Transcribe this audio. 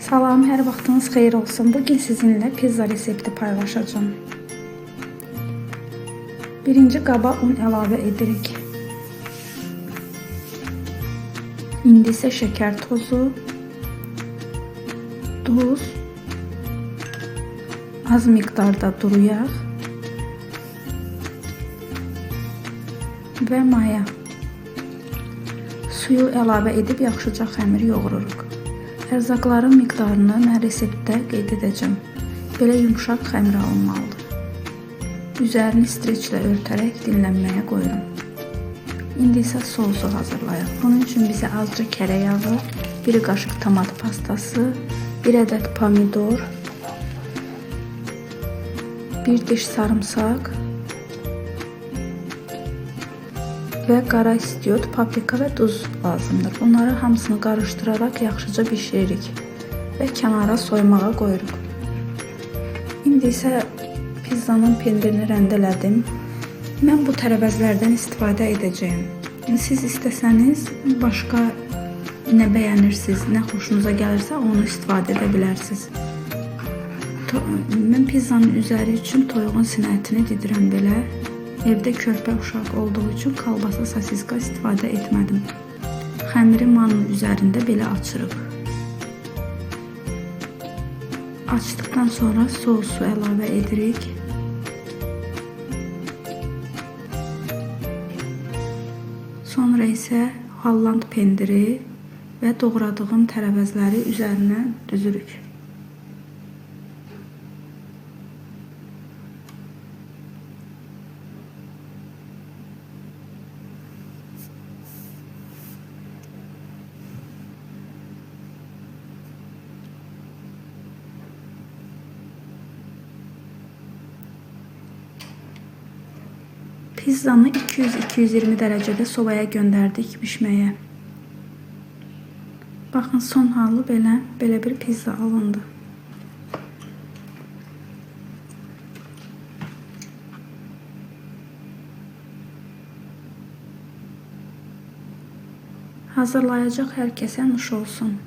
Salam, hər vaxtınız xeyir olsun. Bugün sizinlə pizza resepti paylaşacağım. Birinci qaba un əlavə edirik. İndi isə şəkər tozu, duz, az miqdarda duru yağ və maya. Suyu əlavə edib yaxşıca xəmir yoğururuq. Ərzaqların miqdarını mən reseptdə qeyd edəcəm. Belə yumşaq xəmir alınmalıdır. Üzərini streçlə örtərək dinlənməyə qoyuram. İndi isə sousu hazırlayaq. Bunun üçün bizə azca kərə yağı, 1 qaşıq tomat pastası, 1 ədəd pomidor, 1 diş sarımsaq və qara istiot, paprika və duz lazımdır. Bunları hamısını qarışdıraraq yaxşıca bişiririk və kənara soymağa qoyuruq. İndi isə pizzanın pendirini rəndələdim. Mən bu tərəvəzlərdən istifadə edəcəyim. Siz istəsəniz başqa nə bəyənirsiniz, nə xoşunuza gəlirsə onu istifadə edə bilərsiniz. Mən pizzanın üzəri üçün toyuğun sinətini didirəm belə. Evdə körpə uşaq olduğu üçün kalbasa, sosiska istifadə etmədim. Xəmiri mannın üzərində belə açırıq. Açdıqdan sonra sousu əlavə edirik. Sonra isə Holland pendiri və doğradığım tərəvəzləri üzərinə düzürük. Pizzanı 200-220 dərəcədə sobaya göndərdik bişməyə. Baxın, son halı belə bir pizza alındı. Hazırlayacaq hər kəsə nuş olsun.